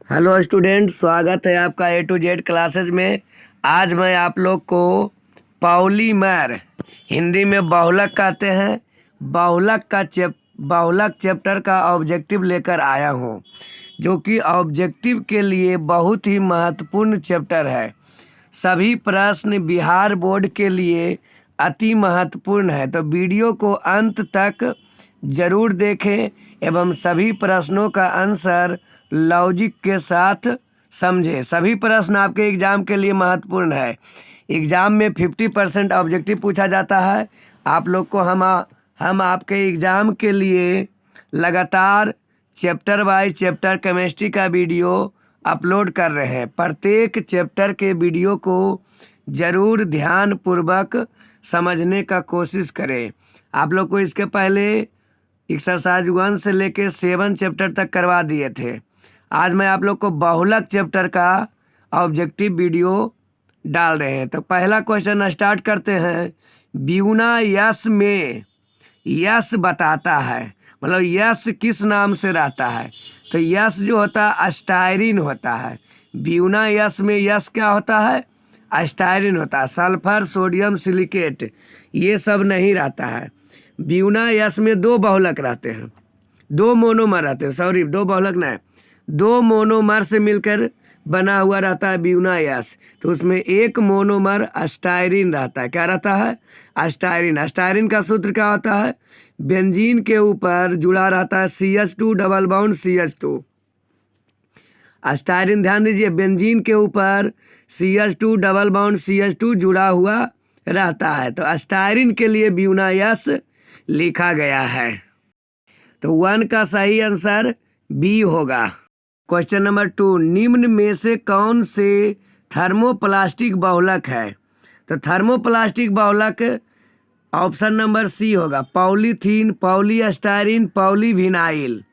Hello student, स्वागत है आपका ए टू जेड क्लासेज में। आज मैं आप लोग को पॉलीमर, हिंदी में बहुलक कहते हैं, बहुलक चैप्टर का ऑब्जेक्टिव लेकर आया हूँ, जो कि ऑब्जेक्टिव के लिए बहुत ही महत्वपूर्ण चैप्टर है। सभी प्रश्न बिहार बोर्ड के लिए अति महत्वपूर्ण है, तो वीडियो को अंत तक जरूर देखें एवं सभी प्रश्नों का आंसर लॉजिक के साथ समझें। सभी प्रश्न आपके एग्ज़ाम के लिए महत्वपूर्ण है। एग्ज़ाम में 50% ऑब्जेक्टिव पूछा जाता है। आप लोग को हम आपके एग्ज़ाम के लिए लगातार चैप्टर बाय चैप्टर केमिस्ट्री का वीडियो अपलोड कर रहे हैं। प्रत्येक चैप्टर के वीडियो को ज़रूर ध्यानपूर्वक समझने का कोशिश करें। आप लोग को इसके पहले एक्सरसाइज 1 से लेके 7 चैप्टर तक करवा दिए थे। आज मैं आप लोग को बहुलक चैप्टर का ऑब्जेक्टिव वीडियो डाल रहे हैं। तो पहला क्वेश्चन स्टार्ट करते हैं। ब्यूना यश में यश बताता है, मतलब यश किस नाम से रहता है? तो यश जो होता है अस्टायरिन होता है। ब्यूना यश में यश क्या होता है? अस्टायरिन होता है। सल्फर, सोडियम सिलिकेट ये सब नहीं रहता है। ब्यूना यश में 2 बहुलक रहते हैं, 2 मोनोमर रहते हैं। सॉरी, 2 बहुलक नहीं, 2 मोनोमर से मिलकर बना हुआ रहता है ब्यूना यश। तो उसमें एक मोनोमर अस्टायरिन रहता है। क्या रहता है? अस्टायरिन। अस्टायरिन का सूत्र क्या होता है? बेंजीन के ऊपर जुड़ा रहता है CH2 डबल बॉन्ड CH2। अस्टायरिन, ध्यान दीजिए, बेंजीन के ऊपर CH2 डबल बॉन्ड CH2 जुड़ा हुआ रहता है। तो अस्टायरिन के लिए ब्यूना यश लिखा गया है। तो 1 का सही आंसर बी होगा। क्वेश्चन नंबर 2, निम्न में से कौन से थर्मोप्लास्टिक बहुलक है? तो थर्मोप्लास्टिक बहुलक ऑप्शन नंबर सी होगा। Polythene, polystyrene, polyvinyl.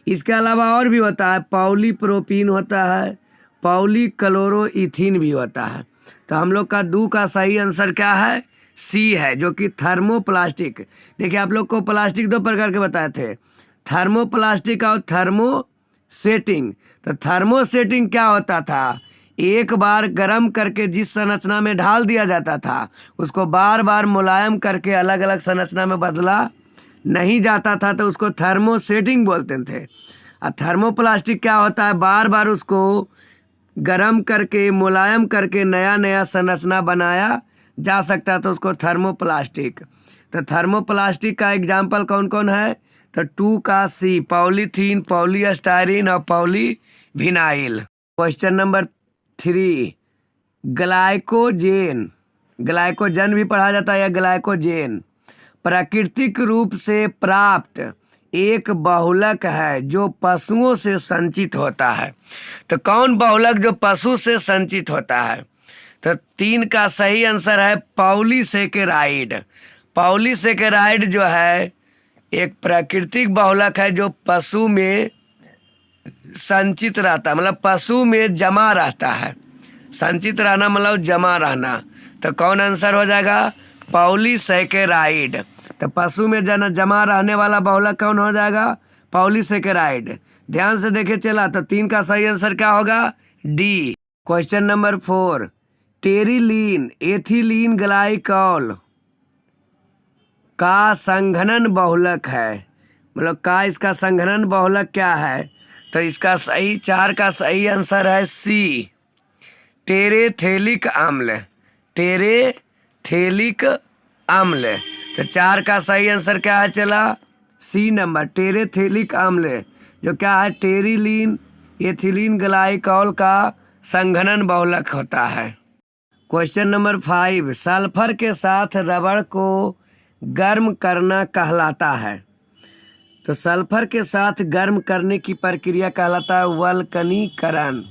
इसके अलावा और भी होता है, पॉलीप्रोपीन होता है, पॉलीक्लोरोइथीन भी होता है। तो हम लोग का 2 का सही आंसर क्या है? सी है, जो कि थर्मोप्लास्टिक। देखिए, आप लोग को प्लास्टिक 2 प्रकार के बताए थे, थर्मोप्लास्टिक और थर्मोसेटिंग। तो थर्मोसेटिंग क्या होता था? एक बार गर्म करके जिस संरचना में ढाल दिया जाता था, उसको बार बार मुलायम करके अलग अलग संरचना में बदला नहीं जाता था, तो उसको थर्मोसेटिंग बोलते थे। और थर्मोप्लास्टिक क्या होता है? बार बार उसको गरम करके मुलायम करके नया नया संरचना बनाया जा सकता है, तो उसको थर्मोप्लास्टिक। तो थर्मोप्लास्टिक का एग्जाम्पल कौन कौन है? तो 2 का सी, पॉलीथीन, पॉलीस्टायरिन और polyvinyl. Question number 3, glycogen, glycogen भी पढ़ा जाता है या ग्लाइकोजेन, प्राकृतिक रूप से प्राप्त एक बहुलक है जो पशुओं से संचित होता है। तो कौन बहुलक जो पशु से संचित होता है? तो 3 का सही आंसर है पॉलीसेकेराइड। पॉलीसेकेराइड जो है एक प्राकृतिक बहुलक है जो पशु में संचित रहता है, मतलब पशु में जमा रहता है। संचित रहना मतलब जमा रहना। तो कौन आंसर हो जाएगा? पॉलीसेकेराइड। तो पशु में जमा रहने वाला बहुलक कौन हो जाएगा? पॉलीसेकेराइड। ध्यान से देखे चला, तो 3 का सही आंसर क्या होगा? D. Question number 4, terylene ethylene glycol का संघनन बहुलक है, मतलब का इसका संघनन बहुलक क्या है? तो इसका सही 4 का सही आंसर है सी, टेरेथेलिक अम्ल। टेरेथेलिक अम्ल। तो 4 का सही आंसर क्या है? चला सी नंबर, टेरेथेलिक अम्ल, जो क्या है? टेरिलीन एथिलीन ग्लाइकॉल का संघनन बहुलक होता है। क्वेश्चन नंबर 5, सल्फर के साथ रबड़ को गर्म करना कहलाता है। तो सल्फर के साथ गर्म करने की प्रक्रिया कहलाता है वल्कनीकरण।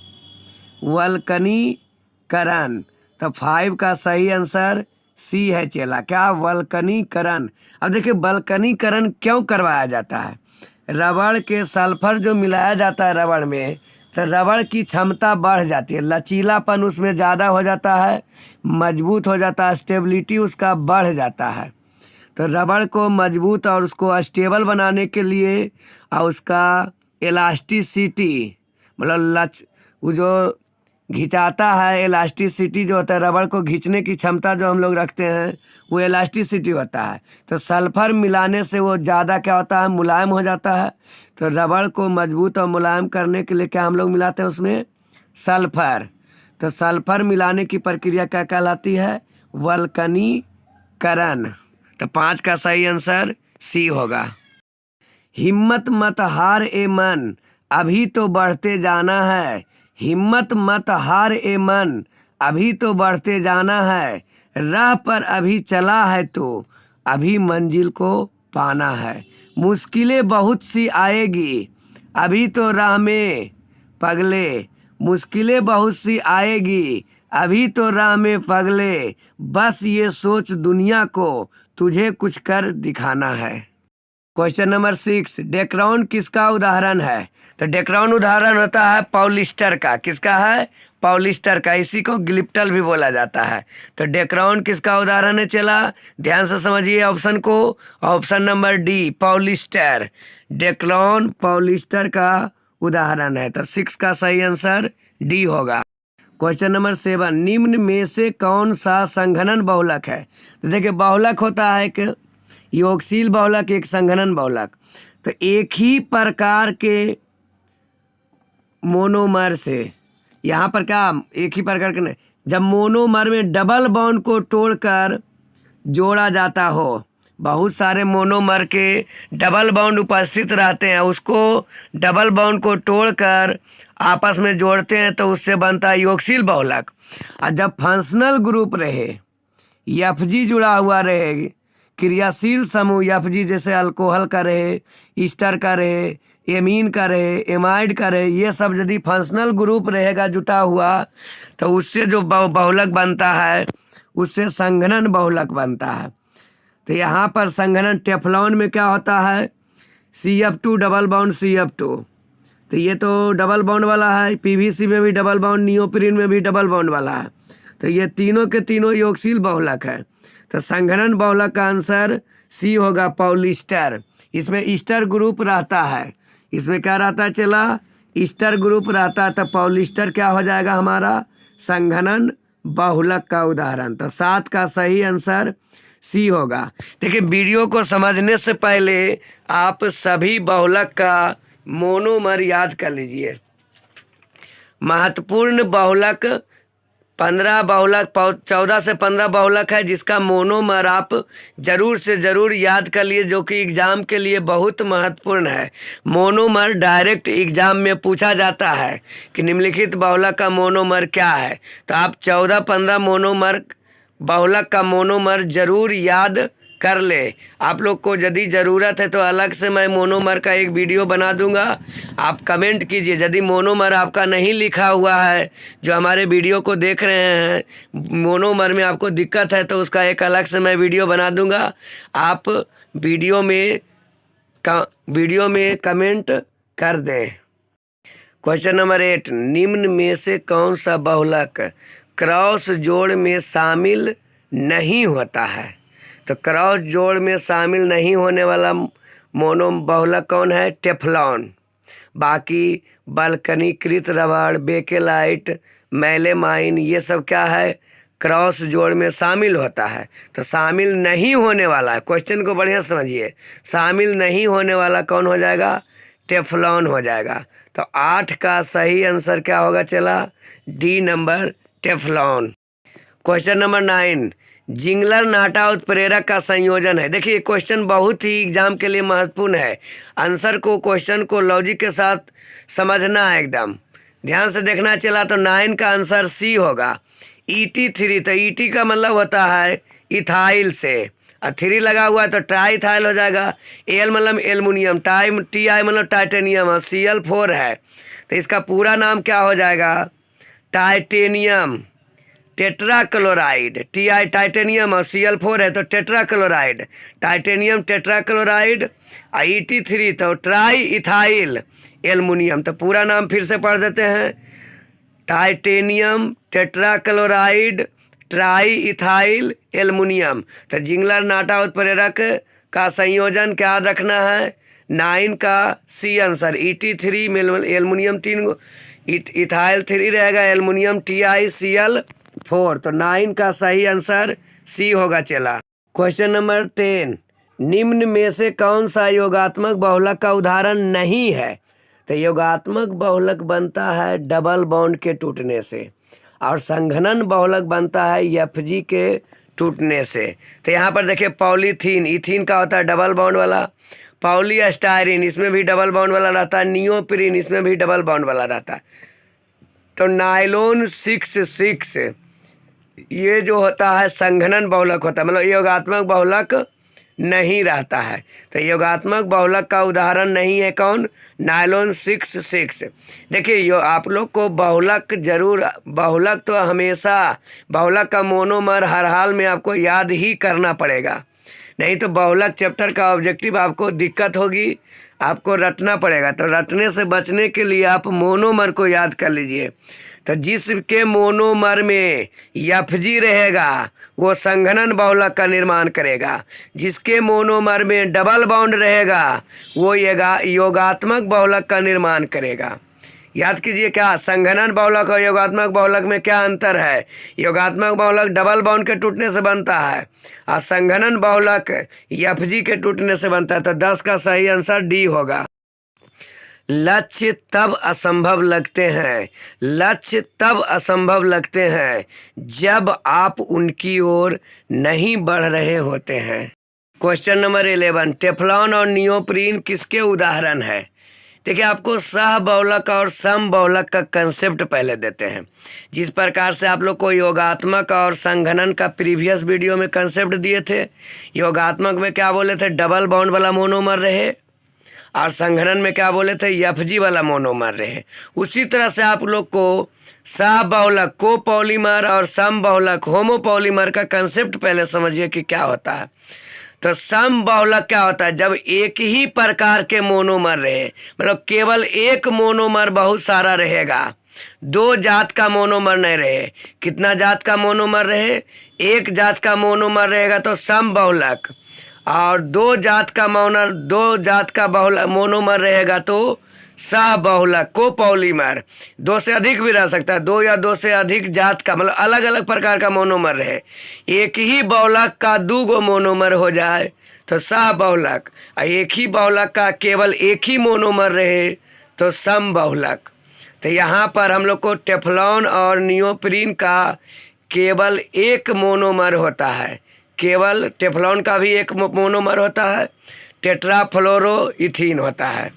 वल्कनीकरण। तो 5 का सही आंसर सी है चला, क्या? वल्कनीकरण। अब देखिए, वल्कनीकरण क्यों करवाया जाता है? रबड़ के सल्फर जो मिलाया जाता है रबड़ में, तो रबड़ की क्षमता बढ़ जाती है, लचीलापन उसमें ज़्यादा हो जाता है, मजबूत हो जाता है, स्टेबिलिटी उसका बढ़ जाता है। तो रबड़ को मजबूत और उसको स्टेबल बनाने के लिए और उसका इलास्टिसिटी मतलब वो जो घिंचाता है, इलास्टिसिटी जो होता है, रबड़ को खींचने की क्षमता जो हम लोग रखते हैं वो इलास्टिसिटी होता है। तो सल्फर मिलाने से वो ज़्यादा क्या होता है, मुलायम हो जाता है। तो रबड़ को मजबूत और मुलायम करने के लिए क्या हम लोग मिलाते हैं उसमें, सल्फर। तो सल्फर मिलाने की प्रक्रिया क्या कहलाती है, वल्कनीकरण। तो 5 का सही आंसर सी होगा। हिम्मत मत हार ए मन, अभी तो बढ़ते जाना है। हिम्मत मत हार ए मन, अभी तो बढ़ते जाना है। राह पर अभी चला है तो अभी मंजिल को पाना है। मुश्किलें बहुत सी आएगी, अभी तो राह में पगले। मुश्किलें बहुत सी आएगी, अभी तो राह में पगले। बस ये सोच दुनिया को तुझे कुछ कर दिखाना है। क्वेश्चन नंबर 6, डेक्राउन किसका उदाहरण है। तो डेक्राउन उदाहरण होता है पॉलिस्टर का। किसका है, पॉलिस्टर का। इसी को ग्लिप्टल भी बोला जाता है। तो डेक्राउन किसका उदाहरण है, चला ध्यान से समझिए ऑप्शन को। Option number D, polyester. Dacron polyester का उदाहरण है। तो 6 का सही आंसर डी होगा। क्वेश्चन नंबर 7, निम्न में से कौन सा संघनन बहुलक है। तो देखिए बहुलक होता है एक योगशील बहुलक, एक संघनन बहुलक। तो एक ही प्रकार के मोनोमर से, यहाँ पर क्या एक ही प्रकार के नहीं, जब मोनोमर में डबल बॉन्ड को तोड़कर जोड़ा जाता हो, बहुत सारे मोनोमर के डबल बॉन्ड उपस्थित रहते हैं, उसको डबल बॉन्ड को तोड़कर आपस में जोड़ते हैं तो उससे बनता है योगशील बहुलक। और जब फंक्शनल ग्रुप रहे, एफजी जुड़ा हुआ रहे, क्रियाशील समूह एफजी जैसे अल्कोहल का रहे, ईस्टर का रहे, एमीन का रहे, एमाइड का रहे, ये सब यदि फंक्शनल ग्रुप रहेगा जुटा हुआ तो उससे जो बहुलक बनता है उससे संघनन बहुलक बनता है। तो यहाँ पर संघनन टेफ्लॉन में क्या होता है, CF2 डबल बॉन्ड CF2। तो ये तो डबल बॉन्ड वाला है, PVC में भी डबल बॉन्ड, नियोप्रीन में भी डबल बॉन्ड वाला है। तो ये तीनों के तीनों योगशील बहुलक है। तो संघनन बहुलक का आंसर सी होगा, पॉलिस्टर। इसमें ईस्टर ग्रुप रहता है, इसमें क्या रहता है, चला ईस्टर ग्रुप रहता है। तो पॉलिस्टर क्या हो जाएगा हमारा, संघनन बहुलक का उदाहरण। तो 7 का सही आंसर सी होगा। देखिए वीडियो को समझने से पहले आप सभी बहुलक का मोनोमर याद कर लीजिए। महत्वपूर्ण बहुलक 15 बहुलक, 14 से 15 बहुलक है जिसका मोनोमर आप जरूर से ज़रूर याद कर लिए, जो कि एग्ज़ाम के लिए बहुत महत्वपूर्ण है। मोनोमर डायरेक्ट एग्ज़ाम में पूछा जाता है कि निम्नलिखित बहुलक का मोनोमर क्या है। तो आप 14-15 मोनोमर बहुलक का मोनोमर जरूर याद कर ले। आप लोग को यदि ज़रूरत है तो अलग से मैं मोनोमर का एक वीडियो बना दूंगा, आप कमेंट कीजिए। यदि मोनोमर आपका नहीं लिखा हुआ है, जो हमारे वीडियो को देख रहे हैं, मोनोमर में आपको दिक्कत है, तो उसका एक अलग से मैं वीडियो बना दूंगा। आप वीडियो में कमेंट कर दें। क्वेश्चन नंबर 8, निम्न में से कौन सा बहुलक क्रॉस जोड़ में शामिल नहीं होता है। तो क्रॉस जोड़ में शामिल नहीं होने वाला मोनो बहुलक कौन है, टेफ्लॉन। बाकी वल्कनीकृत रबड़, बेकेलाइट, मेलेमाइन, ये सब क्या है, क्रॉस जोड़ में शामिल होता है। तो शामिल नहीं होने वाला, क्वेश्चन को बढ़िया समझिए, शामिल नहीं होने वाला कौन हो जाएगा, टेफ्लॉन हो जाएगा। तो 8 का सही आंसर क्या होगा, चला D number, Teflon. Question number 9, जिंगलर नाटा उत्प्रेरक का संयोजन है। देखिए क्वेश्चन बहुत ही एग्जाम के लिए महत्वपूर्ण है। आंसर को, क्वेश्चन को लॉजिक के साथ समझना है, एकदम ध्यान से देखना। चला तो 9 का आंसर सी होगा, ET3। तो ET का मतलब होता है इथाइल से, और 3 लगा हुआ है तो ट्राई इथाइल हो जाएगा। एल मतलब एल्युमिनियम, TI मतलब टाइटेनियम, और Cl4 है। तो इसका पूरा नाम क्या हो जाएगा, टाइटेनियम टेट्राक्लोराइड। TI टाइटेनियम और Cl4 है तो टेट्राक्लोराइड, टाइटेनियम टेट्राक्लोराइड। और ET3 तो ट्राई इथाइल एल्युमिनियम। तो पूरा नाम फिर से पढ़ देते हैं, titanium tetrachloride try ethyl aluminium. तो जिंगलर नाटा उत्प्रेरक का संयोजन क्या रखना है, 9 का सी आंसर, ET3 में एल्युमिनियम 3 इथाइल 3 रहेगा, एल्युमिनियम TiCl4। तो 9 का सही आंसर सी होगा चला। क्वेश्चन नंबर 10, निम्न में से कौन सा योगात्मक बहुलक का उदाहरण नहीं है? तो योगात्मक बहुलक बनता है डबल बॉन्ड के टूटने से, और संघनन बहुलक बनता है Fg के टूटने से। तो यहाँ पर देखिए पॉलीथीन, इथीन का होता है डबल बॉन्ड वाला, पॉलीस्टायरीन इसमें भी डबल बॉन्ड वाला रहता है, नियोप्रीन इसमें भी डबल बॉन्ड वाला रहता है। तो नायलॉन 6 ये जो होता है संघनन बहुलक होता है, मतलब योगात्मक बहुलक नहीं रहता है। तो योगात्मक बहुलक का उदाहरण नहीं है कौन? नायलॉन 6। देखिए यो आप लोग को बहुलक जरूर, बहुलक तो हमेशा, बहुलक का मोनोमर हर हाल में आपको याद ही करना पड़ेगा, नहीं तो बहुलक चैप्टर का ऑब्जेक्टिव आपको दिक्कत होगी, आपको रटना पड़ेगा। तो रटने से बचने के लिए आप मोनोमर को याद कर लीजिए। तो जिसके मोनोमर में Fg रहेगा वो संघनन बहुलक का निर्माण करेगा, जिसके मोनोमर में डबल बॉन्ड रहेगा वो योगात्मक बहुलक का निर्माण करेगा। याद कीजिए क्या संघनन बहुलक और योगात्मक बहुलक में क्या अंतर है? योगात्मक बहुलक डबल बॉन्ड के टूटने से बनता है और संघनन बहुलक Fg के टूटने से बनता है। तो 10 का सही आंसर डी होगा। लक्ष्य तब असंभव लगते हैं, लक्ष्य तब असंभव लगते हैं जब आप उनकी ओर नहीं बढ़ रहे होते हैं। क्वेश्चन नंबर 11, टेफ्लॉन और नियोप्रीन किसके उदाहरण है? देखिए आपको सह बहुलक और सम बहुलक का कंसेप्ट पहले देते हैं। जिस प्रकार से आप लोग को योगात्मक और संघनन का प्रीवियस वीडियो में कंसेप्ट दिए थे, योगात्मक में क्या बोले थे? डबल बॉन्ड वाला मोनोमर रहे, और संघनन में क्या बोले थे? Fg वाला मोनोमर रहे। उसी तरह से आप लोग को सह बहुलक कोपॉलीमर और सम बहुलक होमोपॉलीमर का कंसेप्ट पहले समझिए कि क्या होता है। तो सम बहुलक क्या होता है? जब एक ही प्रकार के मोनोमर रहे, मतलब केवल एक मोनोमर बहुत सारा रहेगा, दो जात का मोनोमर नहीं रहे। कितना जात का मोनोमर रहे? एक जात का मोनोमर रहेगा तो सम बहुलक, और दो जात का मोनोमर रहेगा तो सह बहुलक कोपॉलीमर। दो से अधिक भी रह सकता है, दो या दो से अधिक जात का, मतलब अलग अलग प्रकार का मोनोमर रहे। एक ही बहुलक का दो गो मोनोमर हो जाए तो सह बहुलक, और एक ही बहुलक का केवल एक ही मोनोमर रहे तो सम बहुलक। तो यहाँ पर हम लोग को टेफ्लॉन और नियोप्रीन का केवल एक मोनोमर होता है, केवल टेफ्लॉन का भी एक मोनोमर होता है, टेट्राफ्लोरोइथीन होता है,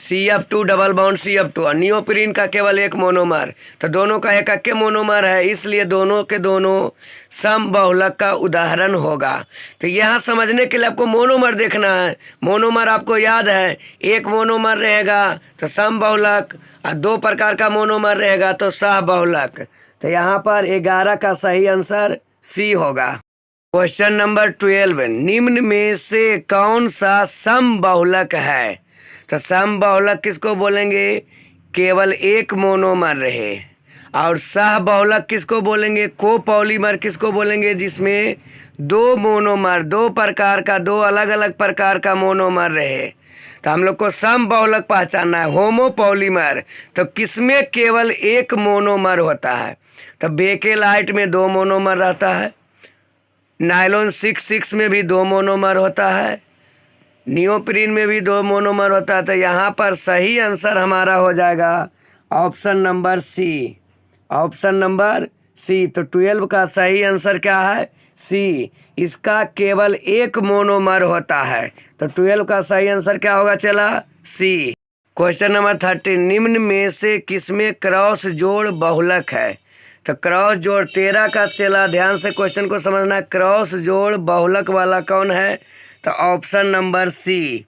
CF2 डबल बॉन्ड CF2, और नियोप्रीन का केवल एक मोनोमर। तो दोनों का एक एक मोनोमर है, इसलिए दोनों के दोनों सम बहुलक का उदाहरण होगा। तो यहाँ समझने के लिए आपको मोनोमर देखना है। मोनोमर आपको याद है, एक मोनोमर रहेगा तो सम बहुलक, और दो प्रकार का मोनोमर रहेगा तो सह बहुलक। तो यहाँ पर 11 का सही आंसर सी होगा। क्वेश्चन नंबर 12, निम्न में से कौन सा सम बहुलक है? तो सम बहुलक किसको बोलेंगे? केवल एक मोनोमर रहे। और सह बहुलक किसको बोलेंगे? कोपॉलीमर किसको बोलेंगे? जिसमें दो मोनोमर, दो प्रकार का, दो अलग अलग प्रकार का मोनोमर रहे। तो हम लोग को सम बहुलक पहचानना है। होमोपॉलीमर तो किसमें केवल एक मोनोमर होता है? तो बेकेलाइट में दो मोनोमर रहता है, नायलॉन 6 में भी दो मोनोमर होता है, नियोप्रीन में भी दो मोनोमर होता है। तो यहाँ पर सही आंसर हमारा हो जाएगा option number C, option number C. तो 12 का सही आंसर क्या है? सी, इसका केवल एक मोनोमर होता है। तो 12 का सही आंसर क्या होगा चला? सी। क्वेश्चन नंबर 13, निम्न में से किसमें क्रॉस जोड़ बहुलक है? तो क्रॉस जोड़ 13 का चला, ध्यान से क्वेश्चन को समझना। क्रॉस जोड़ बहुलक वाला कौन है? तो ऑप्शन नंबर सी।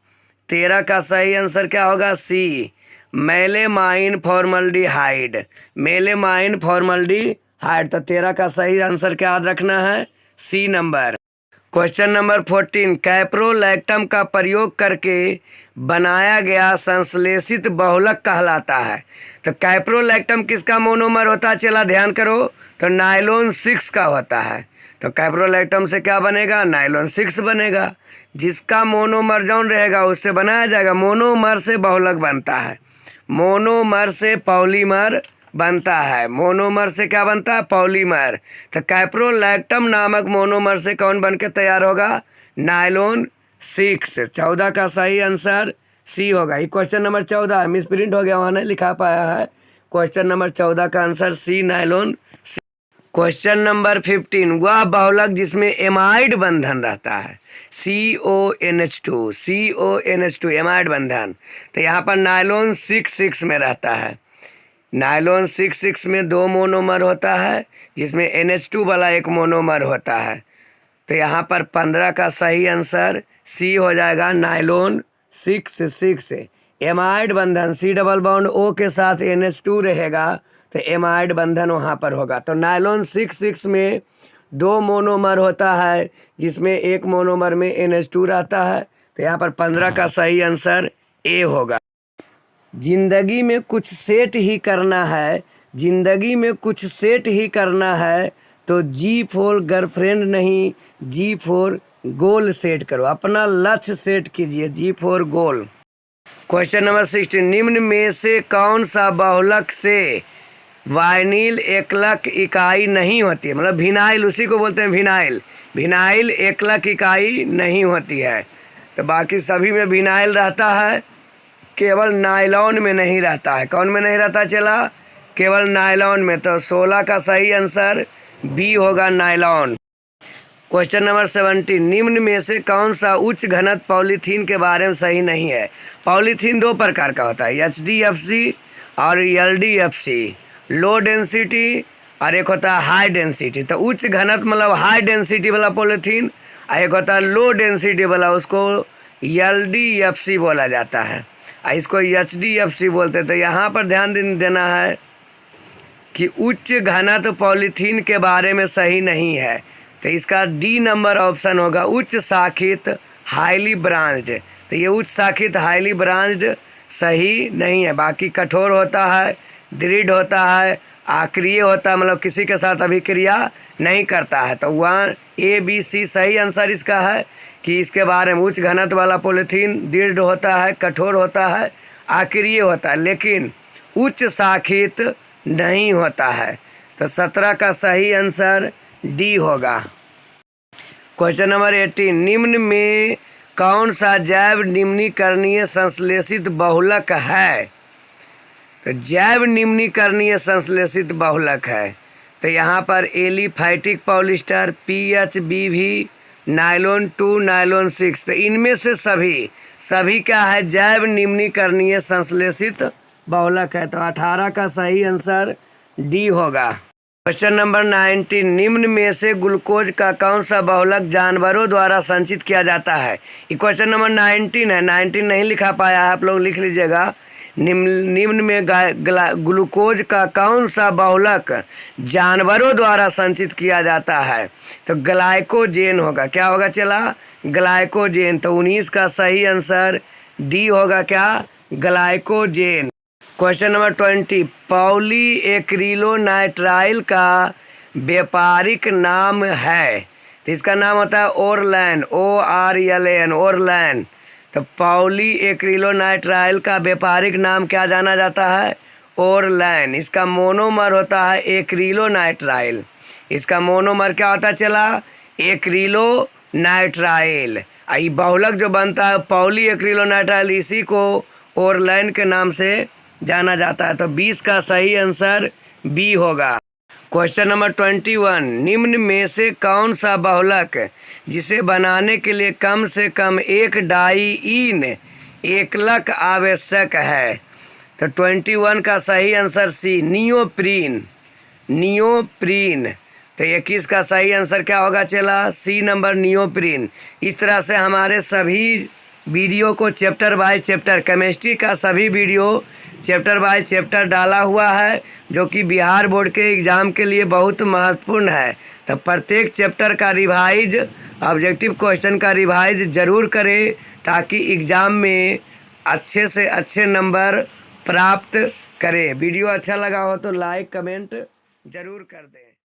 13 का सही आंसर क्या होगा? C, melamine formaldehyde, melamine formaldehyde. तो 13 का सही आंसर क्या याद रखना है? C number. Question number 14, caprolactam का प्रयोग करके बनाया गया संश्लेषित बहुलक कहलाता है। तो कैप्रोलैक्टम किसका मोनोमर होता है? चला ध्यान करो, तो नायलॉन 6 का होता है। तो कैप्रोलैक्टम से क्या बनेगा? नायलॉन 6 बनेगा। जिसका मोनोमर जौन रहेगा उससे बनाया जाएगा, मोनोमर से बहुलक बनता है। मोनोमर से पॉलीमर बनता है। मोनोमर से क्या बनता है? पॉलीमर। तो कैप्रोलैक्टम नामक मोनोमर से कौन बन के तैयार होगा? नायलॉन 6। 14 का सही आंसर सी होगा। ये क्वेश्चन नंबर 14 मिस प्रिंट हो गया, वहाँ नहीं लिखा पाया है। क्वेश्चन नंबर 14 का answer C, nylon. Question number 15, वह बहुलक जिसमें एमाइड बंधन रहता है, CONH2, CONH2 एमाइड बंधन। तो यहाँ पर नायलॉन 6 में रहता है। नायलॉन 6 में 2 मोनोमर होता है, जिसमें NH2 वाला एक मोनोमर होता है। तो यहाँ पर 15 का सही आंसर सी हो जाएगा, नायलॉन 6। एमाइड बंधन, C डबल बॉन्ड O के साथ NH2 रहेगा, तो एमाइड बंधन वहाँ पर होगा। तो नायलॉन 6 में 2 मोनोमर होता है, जिसमें एक मोनोमर में NH2 रहता है। तो यहाँ पर 15 का सही आंसर ए होगा। जिंदगी में कुछ सेट ही करना है, जिंदगी में कुछ सेट ही करना है, तो G4 गर्लफ्रेंड नहीं, G4 गोल सेट करो। अपना लक्ष्य सेट कीजिए, G4 गोल। क्वेश्चन नंबर 16, निम्न में से कौन सा बहुलक से वाइनिल एकलक इकाई नहीं होती है? मतलब विनाइल, उसी को बोलते हैं विनाइल। विनाइल एकलक इकाई नहीं होती है। तो बाकी सभी में विनाइल रहता है, केवल नायलॉन में नहीं रहता है। कौन में नहीं रहता चला? केवल नायलॉन में। तो 16 का सही आंसर बी होगा, नायलॉन। क्वेश्चन नंबर 17, निम्न में से कौन सा उच्च घनत्व पॉलीथीन के बारे में सही नहीं है? पॉलीथीन 2 प्रकार का होता है, HDFC और LDFC, लो डेंसिटी और एक होता है हाई डेंसिटी। तो उच्च घनत्व मतलब हाई डेंसिटी वाला पॉलीथीन, और एक होता है लो डेंसिटी वाला, उसको LDFC बोला जाता है, और इसको HDFC बोलते हैं। तो यहाँ पर ध्यान देना है कि उच्च घनत्व पॉलीथीन के बारे में सही नहीं है। तो इसका डी नंबर ऑप्शन होगा, उच्च शाखित हाईली ब्रांच्ड। तो ये उच्च शाखित हाईली ब्रांच्ड सही नहीं है। बाकी कठोर होता है, दृढ़ होता है, आक्रिय होता है, मतलब किसी के साथ अभिक्रिया नहीं करता है। तो 1 ABC सही आंसर इसका है कि इसके बारे में उच्च घनत्व वाला पॉलीथीन दृढ़ होता है, कठोर होता है, आक्रिय होता है, लेकिन उच्च शाखित नहीं होता है। तो 17 का सही आंसर डी होगा। क्वेश्चन नंबर 18, निम्न में कौन सा जैव निम्नीकरणीय संश्लेषित बहुलक है? तो जैव निम्नीकरणीय संश्लेषित बहुलक है। तो यहाँ पर aliphatic polyester, PHBV, nylon 2, nylon 6। तो इनमें से सभी क्या है? जैव निम्नीकरणीय संश्लेषित बहुलक है। तो 18 का सही आंसर डी होगा। क्वेश्चन नंबर 19, निम्न में से ग्लूकोज का कौन सा बहुलक जानवरों द्वारा संचित किया जाता है? ये क्वेश्चन नंबर 19 है, 19 नहीं लिखा पाया है, आप लोग लिख लीजिएगा। निम्न में ग्लूकोज का कौन सा बहुलक जानवरों द्वारा संचित किया जाता है? तो ग्लाइकोजेन होगा। क्या होगा चला? ग्लाइकोजेन। तो 19 का सही आंसर डी होगा, क्या? ग्लाइकोजेन। क्वेश्चन नंबर 20, पॉलीएक्रिलोनाइट्राइल का व्यापारिक नाम है? तो इसका नाम होता है ओरलैन, ORLAN, ओरलैन। तो पॉलीएक्रिलोनाइट्राइल का व्यापारिक नाम क्या जाना जाता है? ओरलैन। इसका मोनोमर होता है एक्रिलोनाइट्राइल। इसका मोनोमर क्या होता है चला? एक्रिलोनाइट्राइल। ये बहुलक जो बनता है पॉलीएक्रिलोनाइट्राइल, इसी को ओरलैन के नाम से जाना जाता है। तो 20 का सही आंसर बी होगा। क्वेश्चन नंबर 21, निम्न में से कौन सा बहुलक जिसे बनाने के लिए कम से कम एक डाइईन एकलक आवश्यक है? तो 21 का सही आंसर सी, नियोप्रीन। नियोप्रीन। तो 21 का सही आंसर क्या होगा चला? C number, neoprene. इस तरह से हमारे सभी वीडियो को चैप्टर बाय चैप्टर, केमिस्ट्री का सभी वीडियो चैप्टर बाय चैप्टर डाला हुआ है, जो कि बिहार बोर्ड के एग्ज़ाम के लिए बहुत महत्वपूर्ण है। तो प्रत्येक चैप्टर का रिवाइज, ऑब्जेक्टिव क्वेश्चन का रिवाइज ज़रूर करें, ताकि एग्ज़ाम में अच्छे से अच्छे नंबर प्राप्त करें। वीडियो अच्छा लगा हो तो लाइक कमेंट ज़रूर कर दें।